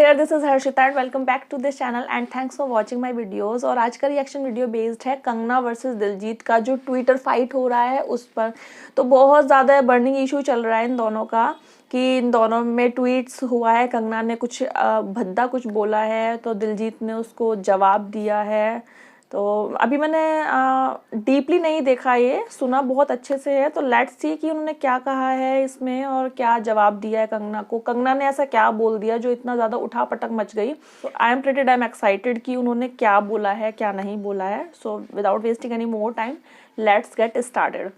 There, this is Harshita and welcome back to this channel and thanks for watching my videos. और आज का reaction video based है Kangana versus Diljit का जो Twitter fight हो रहा है उस पर। तो बहुत ज़्यादा बर्निंग इशू चल रहा है इन दोनों का कि इन दोनों में ट्वीट्स हुआ है। कंगना ने कुछ भद्दा कुछ बोला है तो दिलजीत ने उसको जवाब दिया है। तो अभी मैंने डीपली नहीं देखा, ये सुना बहुत अच्छे से है। तो लेट्स सी कि उन्होंने क्या कहा है इसमें और क्या जवाब दिया है कंगना को। कंगना ने ऐसा क्या बोल दिया जो इतना ज़्यादा उठापटक मच गई। तो आई एम एक्साइटेड कि उन्होंने क्या बोला है क्या नहीं बोला है। So without wasting any more time let's get started.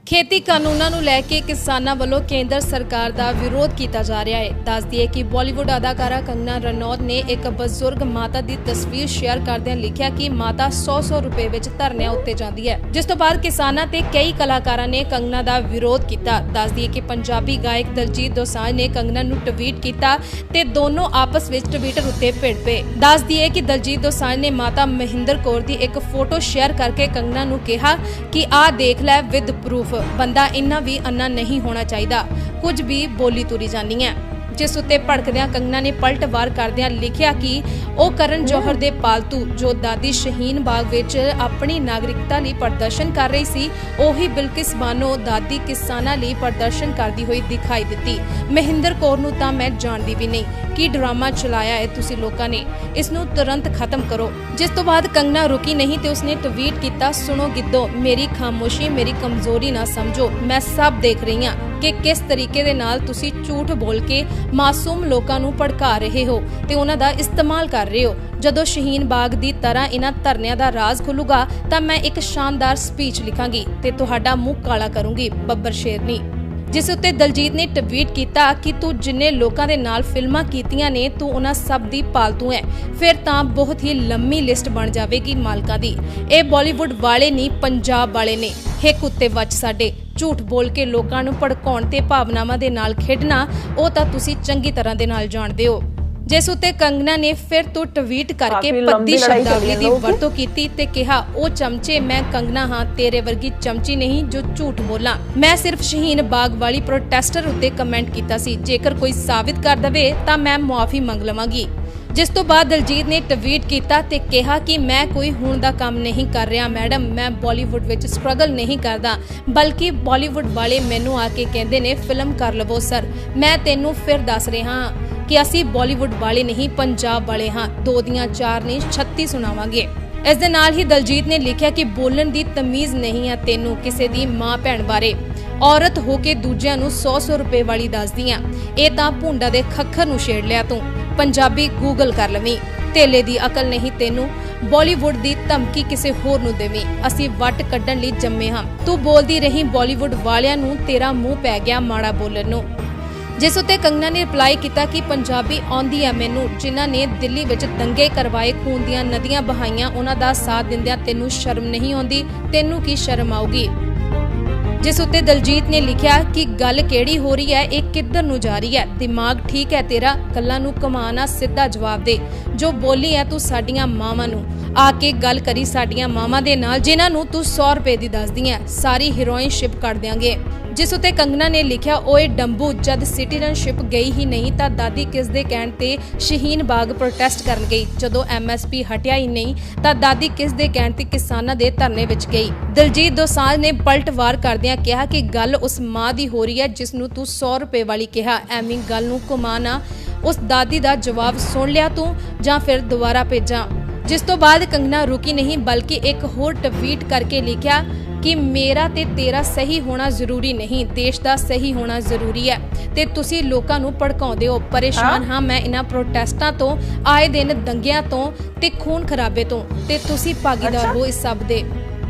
खेती कानूनां ਨੂੰ ਲੈ ਕੇ ਕਿਸਾਨਾਂ ਵੱਲੋਂ ਕੇਂਦਰ ਸਰਕਾਰ ਦਾ ਵਿਰੋਧ ਕੀਤਾ ਜਾ ਰਿਹਾ ਹੈ। ਦੱਸ ਦਈਏ ਕਿ ਬਾਲੀਵੁੱਡ ਅਦਾਕਾਰਾ ਕੰਗਨਾ ਰਣੌਤ ਨੇ ਇੱਕ ਬਜ਼ੁਰਗ ਮਾਤਾ ਦੀ ਤਸਵੀਰ ਸ਼ੇਅਰ ਕਰਦਿਆਂ ਲਿਖਿਆ ਕਿ ਮਾਤਾ 100 ਰੁਪਏ ਵਿੱਚ ਧਰਨਿਆਂ ਉੱਤੇ ਜਾਂਦੀ ਹੈ, ਜਿਸ ਤੋਂ ਬਾਅਦ ਕਿਸਾਨਾਂ ਤੇ ਕਈ ਕਲਾਕਾਰਾਂ ਨੇ ਕੰਗਨਾ ਦਾ ਵਿਰੋਧ ਕੀਤਾ। ਦੱਸ ਦਈਏ ਕਿ ਪੰਜਾਬੀ ਗਾਇਕ ਦਿਲਜੀਤ ਦੋਸਾਂਝ ਨੇ ਕੰਗਨਾ ਨੂੰ ਟਵੀਟ ਕੀਤਾ ਤੇ ਦੋਨੋਂ ਆਪਸ ਵਿੱਚ ਟਵਿੱਟਰ ਉੱਤੇ ਭਿੜ ਪਏ। ਦੱਸ ਦਈਏ ਕਿ ਦਿਲਜੀਤ ਦੋਸਾਂਝ ਨੇ ਮਾਤਾ ਮਹਿੰਦਰ ਕੌਰ ਦੀ ਇੱਕ ਫੋਟੋ ਸ਼ੇਅਰ ਕਰਕੇ ਕੰਗਨਾ ਨੂੰ ਕਿਹਾ ਕਿ ਆਹ ਦੇਖ ਲੈ ਵਿਦ ਪ੍ਰੂਫ, ਬੰਦਾ ਇੰਨਾ ਵੀ ਅੰਨਾ ਨਹੀਂ ਹੋਣਾ ਚਾਹੀਦਾ, ਕੁਝ ਵੀ ਬੋਲੀ ਤੁਰੀ ਜਾਂਦੀ ਹੈ। जिस उत्ते भड़कदियां कंगना ने पलटवार करदियां लिखिया कि ਉਹ ਕਰਨ ਜੌਹਰ ਦੇ ਪਾਲਤੂ ਜੋ ਦਾਦੀ ਸ਼ਹੀਨ ਬਾਗ ਵਿੱਚ ਆਪਣੀ ਨਾਗਰਿਕਤਾ ਲਈ ਪ੍ਰਦਰਸ਼ਨ ਕਰ ਰਹੀ ਸੀ, ਉਹੀ ਬਿਲਕਿਸ ਬਾਨੋ ਦਾਦੀ ਕਿਸਾਨਾਂ ਲਈ ਪ੍ਰਦਰਸ਼ਨ ਕਰਦੀ ਹੋਈ ਦਿਖਾਈ ਦਿੱਤੀ। ਮਹਿੰਦਰ ਕੌਰ ਨੂੰ ਤਾਂ ਮੈਂ ਜਾਣਦੀ ਵੀ ਨਹੀਂ, ਕੀ ਡਰਾਮਾ ਚਲਾਇਆ ਹੈ ਤੁਸੀਂ ਲੋਕਾਂ ਨੇ, ਇਸ ਨੂੰ ਤੁਰੰਤ ਖਤਮ ਕਰੋ। ਜਿਸ ਤੋਂ ਬਾਅਦ ਕੰਗਨਾ ਰੁਕੀ ਨਹੀਂ ਤੇ ਉਸਨੇ ਟਵੀਟ ਕੀਤਾ, ਸੁਣੋ ਗਿੱਦੋ ਮੇਰੀ ਖਾਮੋਸ਼ੀ ਮੇਰੀ ਕਮਜ਼ੋਰੀ ਨਾ ਸਮਝੋ, ਮੈਂ ਸਭ ਦੇਖ ਰਹੀ ਹਾਂ ਕਿ ਕਿਸ ਤਰੀਕੇ ਦੇ ਨਾਲ ਤੁਸੀਂ ਝੂਠ ਬੋਲ ਕੇ ਮਾਸੂਮ ਲੋਕਾਂ ਨੂੰ ਭੜਕਾ ਰਹੇ ਹੋ ਤੇ ਉਹਨਾਂ ਦਾ ਇਸਤੇਮਾਲ ਕਰ ਰਹੇ ਹੋ। ਜਦੋਂ ਸ਼ਹੀਨ ਬਾਗ ਦੀ ਤਰ੍ਹਾਂ ਇਹਨਾਂ ਧਰਨਿਆਂ ਦਾ ਰਾਜ਼ ਖੁੱਲੂਗਾ ਤਾਂ ਮੈਂ ਇੱਕ ਸ਼ਾਨਦਾਰ ਸਪੀਚ ਲਿਖਾਂਗੀ ਤੇ ਤੁਹਾਡਾ ਮੂੰਹ ਕਾਲਾ ਕਰੂੰਗੀ, ਬੱਬਰ ਸ਼ੇਰਨੀ। ਜਿਸ ਉੱਤੇ ਦਿਲਜੀਤ ਨੇ ਟਵੀਟ ਕੀਤਾ ਕਿ ਤੂੰ ਜਿੰਨੇ ਲੋਕਾਂ ਦੇ ਨਾਲ ਫਿਲਮਾਂ ਕੀਤੀਆਂ ਨੇ ਤੂੰ ਉਹਨਾਂ ਸਭ ਦੀ ਪਾਲਤੂ ਹੈ, ਫਿਰ ਤਾਂ ਬਹੁਤ ਹੀ ਲੰਮੀ ਲਿਸਟ ਬਣ ਜਾਵੇਗੀ ਮਾਲਕਾਂ ਦੀ। ਇਹ ਬਾਲੀਵੁੱਡ ਵਾਲੇ ਨਹੀਂ ਪੰਜਾਬ ਵਾਲੇ ਨੇ, ਹਿੱਕ ਉੱਤੇ ਵੱਜ ਸਾਡੇ। ਝੂਠ ਬੋਲ ਕੇ ਲੋਕਾਂ ਨੂੰ ਭੜਕਾਉਣ ਤੇ ਭਾਵਨਾਵਾਂ ਦੇ ਨਾਲ ਖੇਡਣਾ ਉਹ ਤਾਂ ਤੁਸੀਂ ਚੰਗੀ ਤਰ੍ਹਾਂ ਦੇ ਨਾਲ ਜਾਣਦੇ ਹੋ। ਜਿਸ ਉੱਤੇ ਕੰਗਨਾ ਨੇ ਫਿਰ ਤੋਂ ਟਵੀਟ ਕਰਕੇ ਪੱਦੀ ਸ਼ਬਦਾਵਲੀ ਦੀ ਵਰਤੋਂ ਕੀਤੀ ਤੇ ਕਿਹਾ, ਉਹ ਚਮਚੇ ਮੈਂ ਕੰਗਨਾ ਹਾਂ, ਤੇਰੇ ਵਰਗੀ ਚਮਚੀ ਨਹੀਂ ਜੋ ਝੂਠ ਬੋਲਾਂ। ਮੈਂ ਸਿਰਫ ਸ਼ਹੀਨ ਬਾਗ ਵਾਲੀ ਪ੍ਰੋਟੈਸਟਰ ਉੱਤੇ ਕਮੈਂਟ ਕੀਤਾ ਸੀ, ਜੇਕਰ ਕੋਈ ਸਾਬਿਤ ਕਰ ਦਵੇ ਤਾਂ ਮੈਂ ਮੁਆਫੀ ਮੰਗ ਲਵਾਂਗੀ। ਜਿਸ ਤੋਂ ਬਾਅਦ ਦਿਲਜੀਤ ਨੇ ਟਵੀਟ ਕੀਤਾ ਤੇ ਕਿਹਾ ਕਿ ਮੈਂ ਕੋਈ ਹੁਣ ਦਾ ਕੰਮ ਨਹੀਂ ਕਰ ਰਿਹਾ ਮੈਡਮ, ਮੈਂ ਬਾਲੀਵੁੱਡ ਵਿੱਚ ਸਟਰਗਲ ਨਹੀਂ ਕਰਦਾ, ਬਲਕਿ ਬਾਲੀਵੁੱਡ ਵਾਲੇ ਮੈਨੂੰ ਆ ਕੇ ਕਹਿੰਦੇ ਨੇ ਫਿਲਮ ਕਰ ਲਵੋ ਸਰ। ਮੈਂ ਤੈਨੂੰ ਫਿਰ ਦੱਸ ਰਿਹਾ ਹਾਂ ਕਿ ਅਸੀਂ ਬਾਲੀਵੁੱਡ ਵਾਲੇ ਨਹੀਂ ਪੰਜਾਬ ਵਾਲੇ ਹਾਂ, 2 ਦੀਆਂ 4 ਨਹੀਂ 36 ਸੁਣਾਵਾਂਗੇ। ਇਸ ਦੇ ਨਾਲ ਹੀ ਦਿਲਜੀਤ ਨੇ ਲਿਖਿਆ ਕਿ ਬੋਲਣ ਦੀ ਤਮੀਜ਼ ਨਹੀਂ ਹੈ ਤੈਨੂੰ ਕਿਸੇ ਦੀ ਮਾਂ ਭੈਣ ਬਾਰੇ, ਔਰਤ ਹੋ ਕੇ ਦੂਜਿਆਂ ਨੂੰ 100 ਰੁਪਏ ਵਾਲੀ ਦੱਸਦੀਆਂ, ਇਹ ਤਾਂ ਭੁੰਡਾ ਦੇ ਖੱਖਰ ਨੂੰ ਛੇੜ ਲਿਆ ਤੂੰ। ਪੰਜਾਬੀ ਗੂਗਲ ਕਰ ਲਵੀਂ, ਤੇਲੇ ਦੀ ਅਕਲ ਨਹੀਂ ਤੈਨੂੰ, ਬਾਲੀਵੁੱਡ ਦੀ ਧਮਕੀ ਕਿਸੇ ਹੋਰ ਨੂੰ ਦੇਵੀਂ, ਅਸੀਂ ਵੱਟ ਕੱਢਣ ਲਈ ਜੰਮੇ ਹਾਂ। ਤੂੰ ਬੋਲਦੀ ਰਹੀ ਬਾਲੀਵੁੱਡ ਵਾਲਿਆਂ ਨੂੰ, ਤੇਰਾ ਮੂੰਹ ਪੈ ਗਿਆ ਮਾੜਾ ਬੋਲਣ ਨੂੰ। ਜਿਸ ਉੱਤੇ ਕੰਗਨਾ ਨੇ ਰਿਪਲਾਈ ਕੀਤਾ ਕਿ ਪੰਜਾਬੀ ਆਉਂਦੀ ਆ ਮੈਨੂੰ, ਜਿਨ੍ਹਾਂ ਨੇ ਦਿੱਲੀ ਵਿੱਚ ਦੰਗੇ ਕਰਵਾਏ, ਖੂਨ ਦੀਆਂ ਨਦੀਆਂ ਬਹਾਈਆਂ, ਉਹਨਾਂ ਦਾ ਸਾਥ ਦਿੰਦਿਆਂ ਤੈਨੂੰ ਸ਼ਰਮ ਨਹੀਂ ਆਉਂਦੀ, ਤੈਨੂੰ ਕੀ ਸ਼ਰਮ ਆਊਗੀ। ਜਿਸ ਉੱਤੇ ਦਿਲਜੀਤ ਨੇ ਲਿਖਿਆ ਕਿ ਗੱਲ ਕਿਹੜੀ ਹੋ ਰਹੀ ਹੈ, ਇਹ ਕਿੱਧਰ ਨੂੰ ਜਾ ਰਹੀ ਹੈ, ਦਿਮਾਗ ਠੀਕ ਹੈ ਤੇਰਾ, ਗੱਲਾਂ ਨੂੰ ਕਮਾਣਾ, ਸਿੱਧਾ ਜਵਾਬ ਦੇ। ਜੋ ਬੋਲੀ ਹੈ ਤੂੰ ਸਾਡੀਆਂ ਮਾਵਾਂ ਨੂੰ, ਆ ਕੇ ਗੱਲ ਕਰੀ ਸਾਡੀਆਂ ਮਾਵਾਂ ਦੇ ਨਾਲ ਜਿਨ੍ਹਾਂ ਨੂੰ ਤੂੰ 100 ਰੁਪਏ ਦੀ ਦੱਸਦੀ ਹੈ, ਸਾਰੀ ਹੀਰੋਇਨਸ਼ਿਪ ਕਰ ਦਿਆਂਗੇ। ਜਿਸ ਉੱਤੇ ਕੰਗਨਾ ਨੇ ਲਿਖਿਆ, ਓਏ ਡੰਬੂ ਜਦ ਸਿਟੀਜ਼ਨਸ਼ਿਪ ਗਈ ਹੀ ਨਹੀਂ ਤਾਂ ਦਾਦੀ ਕਿਸ ਦੇ ਕਹਿਣ ਤੇ ਸ਼ਹੀਨ ਬਾਗ ਪ੍ਰੋਟੈਸਟ ਕਰਨ ਗਈ, ਜਦੋਂ MSP ਹਟਿਆ ਹੀ ਨਹੀਂ ਤਾਂ ਦਾਦੀ ਕਿਸ ਦੇ ਕਹਿਣ ਤੇ ਕਿਸਾਨਾਂ ਦੇ ਧਰਨੇ ਵਿੱਚ ਗਈ। ਦਿਲਜੀਤ ਦੋਸਾਂਝ ਨੇ ਪਲਟਵਾਰ ਕਰਦਿਆਂ ਕਿਹਾ ਕਿ ਗੱਲ ਉਸ ਮਾਂ ਦੀ ਹੋ ਰਹੀ ਹੈ ਜਿਸ ਨੂੰ ਤੂੰ 100 ਰੁਪਏ ਵਾਲੀ ਕਿਹਾ, ਐਵੇਂ ਗੱਲ ਨੂੰ ਘੁਮਾਣਾ। ਉਸ ਦਾਦੀ ਦਾ ਜਵਾਬ ਸੁਣ ਲਿਆ ਤੂੰ ਜਾਂ ਫਿਰ ਦੁਬਾਰਾ ਭੇਜਾਂ। ਜਿਸ ਤੋਂ ਬਾਅਦ ਕੰਗਨਾ ਰੁਕੀ ਨਹੀਂ ਬਲਕਿ ਇੱਕ ਹੋਰ ਟਵੀਟ ਕਰਕੇ ਲਿਖਿਆ ਕਿ ਮੇਰਾ ਤੇ ਤੇਰਾ ਸਹੀ ਹੋਣਾ ਜ਼ਰੂਰੀ ਨਹੀਂ, ਦੇਸ਼ ਦਾ ਸਹੀ ਹੋਣਾ ਜ਼ਰੂਰੀ ਹੈ ਤੇ ਤੁਸੀਂ ਲੋਕਾਂ ਨੂੰ ਭੜਕਾਉਂਦੇ ਹੋ। ਪਰੇਸ਼ਾਨ ਹਾਂ ਮੈਂ ਇਹਨਾਂ ਪ੍ਰੋਟੈਸਟਾਂ ਤੋਂ, ਆਏ ਦਿਨ ਦੰਗਿਆਂ ਤੋਂ ਤੇ ਖੂਨ ਖਰਾਬੇ ਤੋਂ, ਤੇ ਤੁਸੀਂ ਭਾਗੀਦਾਰ ਹੋ ਇਸ ਸਭ ਦੇ।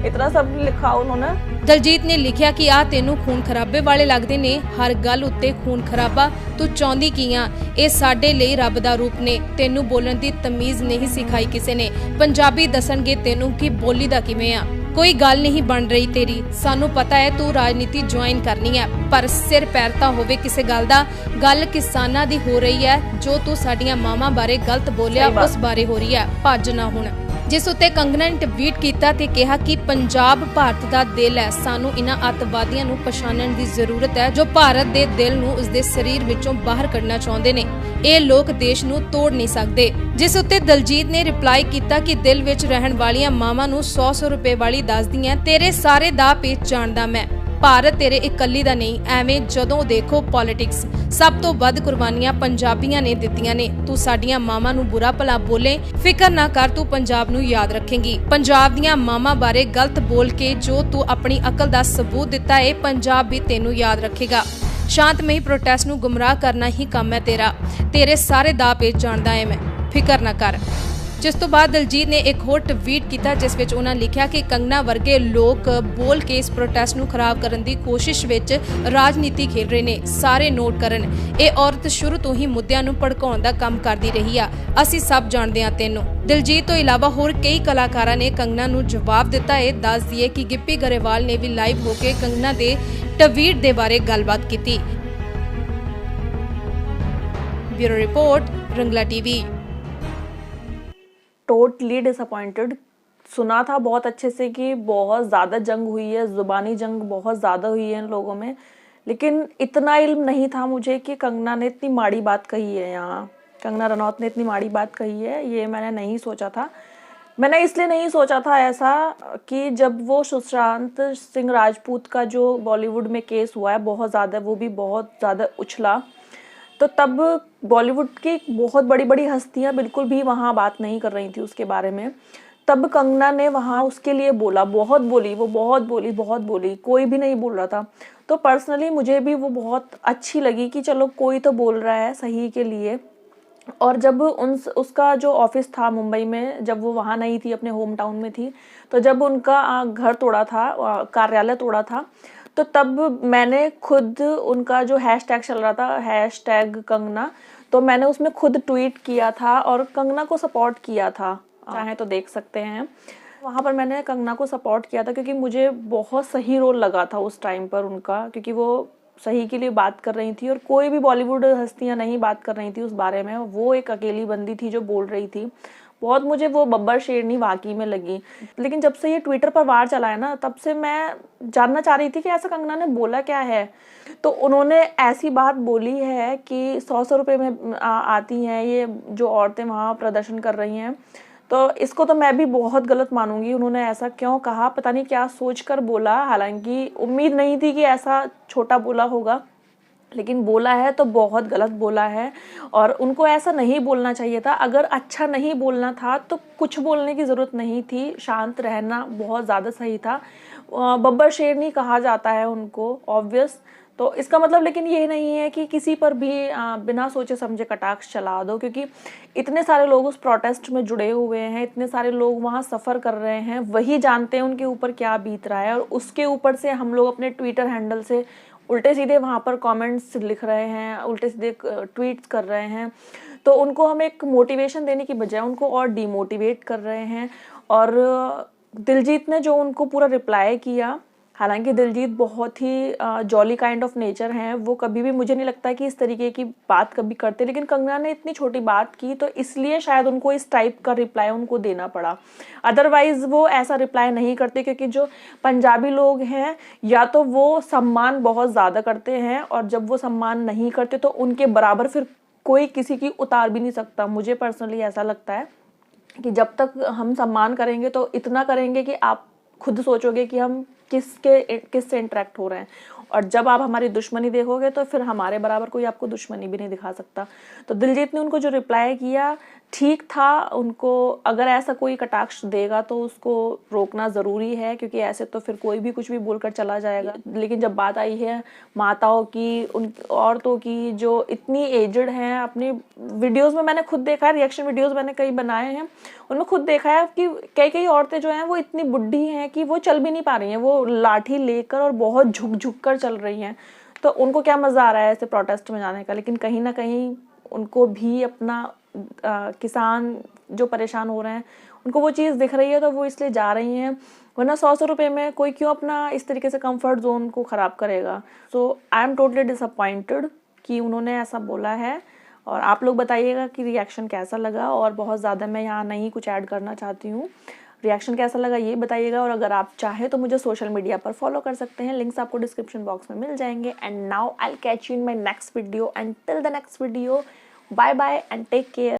ਇਤਨਾ ਸਭ ਲਿਖਾ ਉਹਨਾਂ ਨੇ। ਦਿਲਜੀਤ ਨੇ ਲਿਖਿਆ ਕਿ ਆ ਤੈਨੂੰ ਖੂਨ ਖਰਾਬੇ ਵਾਲੇ ਲੱਗਦੇ ਨੇ, ਹਰ ਗੱਲ ਉੱਤੇ ਖੂਨ ਖਰਾਬਾ, ਤੂੰ ਚਾਹੁੰਦੀ ਕੀ ਆ, ਇਹ ਸਾਡੇ ਲਈ ਰੱਬ ਦਾ ਰੂਪ ਨੇ, ਤੈਨੂੰ ਬੋਲਣ ਦੀ ਤਮੀਜ਼ ਨਹੀਂ ਸਿਖਾਈ ਕਿਸੇ ਨੇ, ਪੰਜਾਬੀ ਦੱਸਣਗੇ ਤੈਨੂੰ ਕਿ ਬੋਲੀ ਦਾ ਕਿਵੇਂ ਆ। ਕੋਈ ਗੱਲ ਨਹੀਂ ਬਣ ਰਹੀ ਤੇਰੀ, ਸਾਨੂੰ ਪਤਾ ਹੈ ਤੂੰ ਰਾਜਨੀਤੀ ਜੁਆਇਨ ਕਰਨੀ ਹੈ, ਪਰ ਸਿਰ ਪੈਰ ਤਾਂ ਹੋਵੇ ਕਿਸੇ ਗੱਲ ਦਾ। ਗੱਲ ਕਿਸਾਨਾਂ ਦੀ ਹੋ ਰਹੀ ਹੈ, ਜੋ ਤੂੰ ਸਾਡੀਆਂ ਮਾਵਾਂ ਬਾਰੇ ਗਲਤ ਬੋਲਿਆ ਉਸ ਬਾਰੇ ਹੋ ਰਹੀ ਹੈ, ਭੱਜ ਨਾ ਹੁਣ। ਜਿਸ ਉੱਤੇ ਕੰਗਨਾ ਨੇ ਟਵੀਟ ਕੀਤਾ ਤੇ ਕਿਹਾ ਕਿ ਪੰਜਾਬ ਭਾਰਤ ਦਾ ਦਿਲ ਹੈ, ਸਾਨੂੰ ਇਹਨਾਂ ਅੱਤਵਾਦੀਆਂ ਨੂੰ ਪਛਾਣਨ ਦੀ ਜ਼ਰੂਰਤ ਹੈ ਜੋ ਭਾਰਤ ਦੇ ਦਿਲ ਨੂੰ ਉਸਦੇ ਸਰੀਰ ਵਿੱਚੋਂ ਬਾਹਰ ਕੱਢਣਾ ਚਾਹੁੰਦੇ ਨੇ। ਇਹ ਲੋਕ ਦੇਸ਼ ਨੂੰ ਤੋੜ ਨਹੀਂ ਸਕਦੇ। ਜਿਸ ਉੱਤੇ ਦਲਜੀਤ ਨੇ ਰਿਪਲਾਈ ਕੀਤਾ ਕਿ ਦਿਲ ਵਿੱਚ ਰਹਿਣ ਵਾਲੀਆਂ ਮਾਵਾਂ ਨੂੰ 100 ਰੁਪਏ ਵਾਲੀ ਦੱਸਦੀਆਂ, ਤੇਰੇ ਸਾਰੇ ਦਾ ਪੇਚ ਜਾਣਦਾ ਮੈਂ, ਭਾਰਤ ਤੇਰੇ ਇਕੱਲੀ ਦਾ ਨਹੀਂ, ਐਵੇਂ ਜਦੋਂ ਦੇਖੋ ਪੋਲਿਟਿਕਸ, ਸਭ ਤੋਂ ਵੱਧ ਕੁਰਬਾਨੀਆਂ ਪੰਜਾਬੀਆਂ ਨੇ ਦਿੱਤੀਆਂ ਨੇ। ਤੂੰ ਸਾਡੀਆਂ ਮਾਵਾਂ ਨੂੰ ਬੁਰਾ ਭਲਾ ਬੋਲੇ, ਫਿਕਰ ਨਾ ਕਰ, ਤੂੰ ਪੰਜਾਬ ਨੂੰ ਯਾਦ ਰੱਖੇਂਗੀ। ਪੰਜਾਬ ਦੀਆਂ ਮਾਵਾਂ ਬਾਰੇ ਗਲਤ ਬੋਲ ਕੇ ਜੋ ਤੂੰ ਆਪਣੀ ਅਕਲ ਦਾ ਸਬੂਤ ਦਿੱਤਾ ਹੈ, ਪੰਜਾਬ ਵੀ ਤੈਨੂੰ ਯਾਦ ਰੱਖੇਗਾ। ਸ਼ਾਂਤਮਈ ਪ੍ਰੋਟੈਸਟ ਨੂੰ ਗੁੰਮਰਾਹ ਕਰਨਾ ਹੀ ਕੰਮ ਹੈ ਤੇਰਾ, ਤੇਰੇ ਸਾਰੇ ਦਾ ਪੇਚ ਜਾਣਦਾ ਹੈ ਮੈਂ, ਫਿਕਰ ਨਾ ਕਰ। ਜਿਸ ਤੋਂ ਬਾਅਦ ਦਲਜੀਤ ਨੇ ਇੱਕ ਹੋਰ ਟਵੀਟ ਕੀਤਾ ਜਿਸ ਵਿੱਚ ਉਹਨਾਂ ਲਿਖਿਆ ਕਿ ਕੰਗਨਾ ਵਰਗੇ ਲੋਕ ਬੋਲ ਕੇ ਇਸ ਪ੍ਰੋਟੈਸਟ ਨੂੰ ਖਰਾਬ ਕਰਨ ਦੀ ਕੋਸ਼ਿਸ਼ ਵਿੱਚ ਰਾਜਨੀਤੀ ਖੇਡ ਰਹੇ ਨੇ। ਸਾਰੇ ਨੋਟ ਕਰਨ, ਇਹ ਔਰਤ ਸ਼ੁਰੂ ਤੋਂ ਹੀ ਮੁੱਦਿਆਂ ਨੂੰ ਭੜਕਾਉਣ ਦਾ ਕੰਮ ਕਰਦੀ ਰਹੀ ਆ, ਅਸੀਂ ਸਭ ਜਾਣਦੇ ਹਾਂ ਤੈਨੂੰ। ਦਿਲਜੀਤ ਤੋਂ ਇਲਾਵਾ ਹੋਰ ਕਈ ਕਲਾਕਾਰਾਂ ਨੇ ਕੰਗਨਾ ਨੂੰ ਜਵਾਬ ਦਿੱਤਾ ਹੈ। ਦੱਸ ਦਈਏ ਕਿ ਗਿੱਪੀ ਗਰੇਵਾਲ ਨੇ ਵੀ ਲਾਈਵ ਹੋ ਕੇ ਕੰਗਨਾ ਦੇ ਟਵੀਟ ਦੇ ਬਾਰੇ ਗੱਲਬਾਤ ਕੀਤੀ। ब्यूरो रिपोर्ट, रंगला टीवी। Totally disappointed. सुना था बहुत अच्छे से कि बहुत ज़्यादा जंग हुई है, ज़ुबानी जंग बहुत ज़्यादा हुई है इन लोगों में, लेकिन इतना इल्म नहीं था मुझे कि कंगना ने इतनी माड़ी बात कही है। यहाँ कंगना रनौत ने इतनी माड़ी बात कही है, ये मैंने नहीं सोचा था। मैंने इसलिए नहीं सोचा था ऐसा कि जब वो सुशांत सिंह राजपूत का जो बॉलीवुड में केस हुआ है बहुत ज़्यादा, वो भी बहुत ज़्यादा उछला, तो तब बॉलीवुड की बहुत बड़ी बड़ी हस्तियां बिल्कुल भी वहाँ बात नहीं कर रही थी उसके बारे में। तब कंगना ने वहाँ उसके लिए बोला, बहुत बोली, वो बहुत बोली, कोई भी नहीं बोल रहा था। तो पर्सनली मुझे भी वो बहुत अच्छी लगी कि चलो कोई तो बोल रहा है सही के लिए। और जब उसका जो ऑफिस था मुंबई में, जब वो वहाँ नहीं थी, अपने होम टाउन में थी, तो जब उनका घर तोड़ा था, कार्यालय तोड़ा था, तो तब मैंने खुद उनका जो हैशटैग चल रहा था, हैशटैग कंगना, तो मैंने उसमें खुद ट्वीट किया था और कंगना को सपोर्ट किया था। चाहे तो देख सकते हैं, वहाँ पर मैंने कंगना को सपोर्ट किया था क्योंकि मुझे बहुत सही रोल लगा था उस टाइम पर उनका, क्योंकि वो सही के लिए बात कर रही थी और कोई भी बॉलीवुड हस्तियाँ नहीं बात कर रही थी उस बारे में। वो एक अकेली बंदी थी जो बोल रही थी। बहुत मुझे वो बब्बर शेरनी वाकई में लगी। लेकिन जब से ये ट्विटर पर वार चला है ना, तब से मैं जानना चाह रही थी कि ऐसा कंगना ने बोला क्या है। तो उन्होंने ऐसी बात बोली है कि 100 रुपये में आती हैं ये जो औरतें वहाँ प्रदर्शन कर रही हैं, तो इसको तो मैं भी बहुत गलत मानूंगी। उन्होंने ऐसा क्यों कहा, पता नहीं क्या सोचकर बोला, हालांकि उम्मीद नहीं थी कि ऐसा छोटा बोला होगा, लेकिन बोला है तो बहुत गलत बोला है और उनको ऐसा नहीं बोलना चाहिए था। अगर अच्छा नहीं बोलना था तो कुछ बोलने की ज़रूरत नहीं थी, शांत रहना बहुत ज़्यादा सही था। बब्बर शेरनी कहा जाता है उनको, ऑब्वियस। तो इसका मतलब लेकिन ये नहीं है कि किसी पर भी बिना सोचे समझे कटाक्ष चला दो, क्योंकि इतने सारे लोग उस प्रोटेस्ट में जुड़े हुए हैं, इतने सारे लोग वहाँ सफ़र कर रहे हैं, वही जानते हैं उनके ऊपर क्या बीत रहा है। और उसके ऊपर से हम लोग अपने ट्विटर हैंडल से उल्टे सीधे वहाँ पर कमेंट्स लिख रहे हैं, उल्टे सीधे ट्वीट्स कर रहे हैं, तो उनको हम एक मोटिवेशन देने की बजाय उनको और डीमोटिवेट कर रहे हैं। और दिलजीत ने जो उनको पूरा रिप्लाई किया, हालांकि दिलजीत बहुत ही जॉली काइंड ऑफ नेचर हैं, वो कभी भी मुझे नहीं लगता कि इस तरीके की बात कभी करते, लेकिन कंगना ने इतनी छोटी बात की तो इसलिए शायद उनको इस टाइप का रिप्लाई उनको देना पड़ा। अदरवाइज़ वो ऐसा रिप्लाई नहीं करते, क्योंकि जो पंजाबी लोग हैं या तो वो सम्मान बहुत ज़्यादा करते हैं, और जब वो सम्मान नहीं करते तो उनके बराबर फिर कोई किसी की उतार भी नहीं सकता। मुझे पर्सनली ऐसा लगता है कि जब तक हम सम्मान करेंगे तो इतना करेंगे कि आप खुद सोचोगे कि हम किससे इंटरेक्ट हो रहे हैं, और जब आप हमारी दुश्मनी देखोगे तो फिर हमारे बराबर कोई आपको दुश्मनी भी नहीं दिखा सकता। तो दिलजीत ने उनको जो रिप्लाई किया ठीक था। उनको अगर ऐसा कोई कटाक्ष देगा तो उसको रोकना ज़रूरी है, क्योंकि ऐसे तो फिर कोई भी कुछ भी बोलकर चला जाएगा। लेकिन जब बात आई है माताओं की, उन औरतों की जो इतनी एजड हैं, अपनी वीडियोस में मैंने खुद देखा है, रिएक्शन वीडियोस मैंने कई बनाए हैं, उनमें खुद देखा है कि कई औरतें जो हैं वो इतनी बुढ़ी हैं कि वो चल भी नहीं पा रही हैं, वो लाठी लेकर और बहुत झुक कर चल रही हैं। तो उनको क्या मज़ा आ रहा है ऐसे प्रोटेस्ट में जाने का। लेकिन कहीं ना कहीं उनको भी अपना किसान जो परेशान हो रहे हैं उनको वो चीज़ दिख रही है, तो वो इसलिए जा रही हैं। वरना 100 रुपये में कोई क्यों अपना इस तरीके से कंफर्ट जोन को ख़राब करेगा। सो आई एम टोटली डिसअपॉइंटेड कि उन्होंने ऐसा बोला है, और आप लोग बताइएगा कि रिएक्शन कैसा लगा, और बहुत ज़्यादा मैं यहाँ नहीं कुछ ऐड करना चाहती हूँ। रिएक्शन कैसा लगा ये बताइएगा, और अगर आप चाहें तो मुझे सोशल मीडिया पर फॉलो कर सकते हैं, लिंक्स आपको डिस्क्रिप्शन बॉक्स में मिल जाएंगे। And now I will catch you in my next video, and till the next video, bye bye and take care.